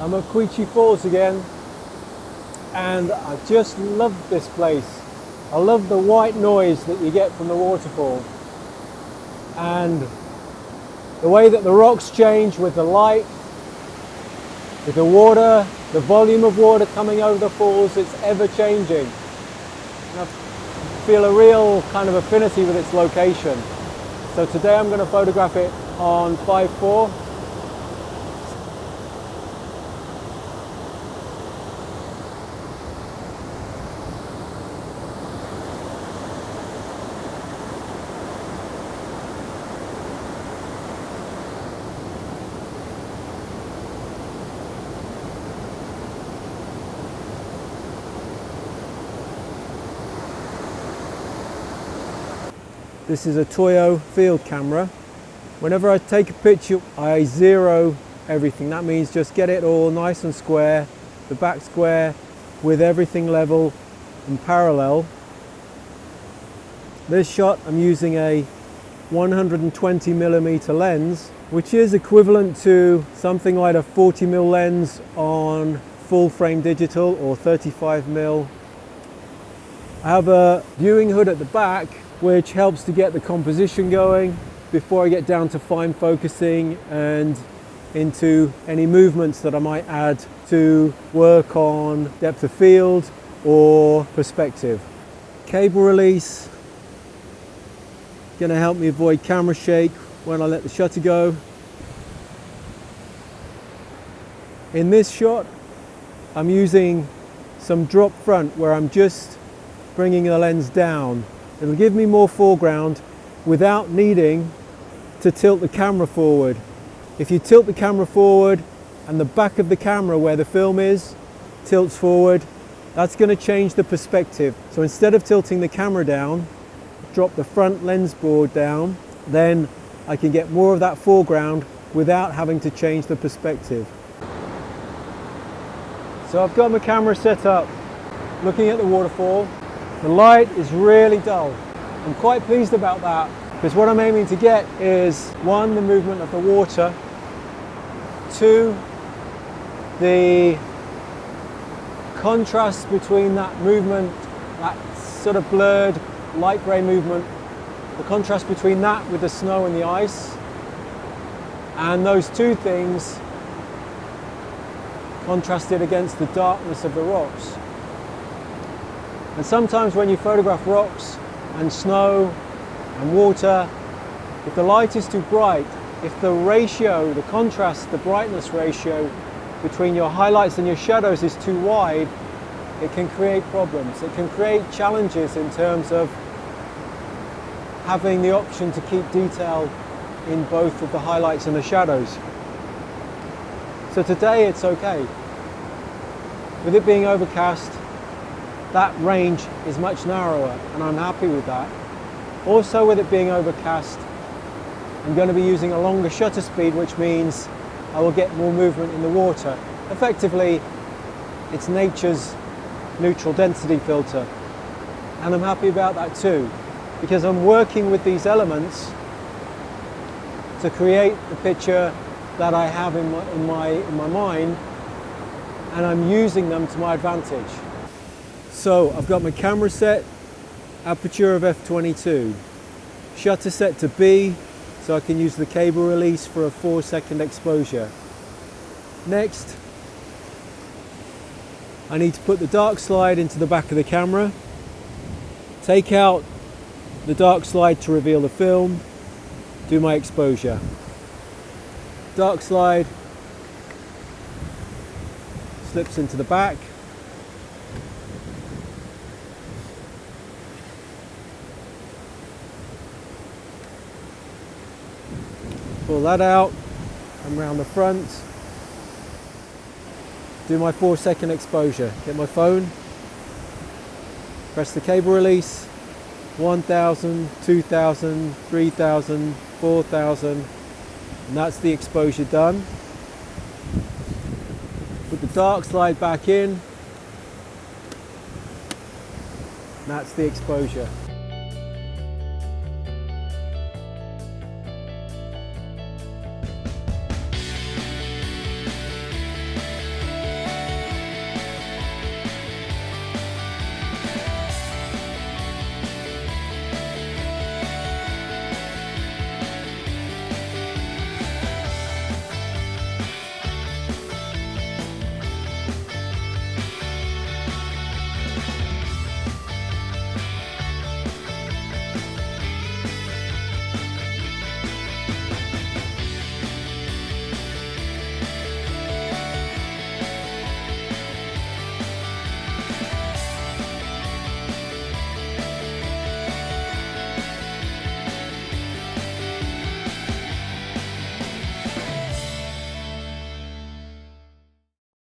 I'm at Quechee Falls again, and I just love this place. I love the white noise that you get from the waterfall, and the way that the rocks change with the light, with the water, the volume of water coming over the falls, it's ever changing. And I feel a real kind of affinity with its location. So today I'm going to photograph it on 5.4. This is a Toyo field camera. Whenever I take a picture, I zero everything. That means just get it all nice and square, the back square, with everything level and parallel. This shot, I'm using a 120mm lens, which is equivalent to something like a 40mm lens on full frame digital or 35mm. I have a viewing hood at the back, which helps to get the composition going before I get down to fine focusing and into any movements that I might add to work on depth of field or perspective. Cable release, going to help me avoid camera shake when I let the shutter go. In this shot, I'm using some drop front where I'm just bringing the lens down. It'll give me more foreground without needing to tilt the camera forward. If you tilt the camera forward and the back of the camera where the film is tilts forward, that's going to change the perspective. So instead of tilting the camera down, drop the front lens board down, then I can get more of that foreground without having to change the perspective. So I've got my camera set up, looking at the waterfall. The light is really dull. I'm quite pleased about that, because what I'm aiming to get is, one, the movement of the water, two, the contrast between that movement, that sort of blurred light grey movement, the contrast between that with the snow and the ice, and those two things contrasted against the darkness of the rocks. And sometimes when you photograph rocks and snow and water, if the light is too bright, if the ratio, the contrast, the brightness ratio between your highlights and your shadows is too wide, it can create problems. It can create challenges in terms of having the option to keep detail in both of the highlights and the shadows. So today it's okay. With it being overcast, that range is much narrower, and I'm happy with that. Also, with it being overcast, I'm going to be using a longer shutter speed, which means I will get more movement in the water. Effectively, it's nature's neutral density filter, and I'm happy about that too, because I'm working with these elements to create the picture that I have in my mind, and I'm using them to my advantage. So I've got my camera set, aperture of f/22, shutter set to B, so I can use the cable release for a 4-second exposure. Next, I need to put the dark slide into the back of the camera, take out the dark slide to reveal the film, do my exposure. Dark slide slips into the back. Pull that out, and round the front, do my 4-second exposure. Get my phone, press the cable release, 1000, 2000, 3000, 4000, and that's the exposure done. Put the dark slide back in, and that's the exposure.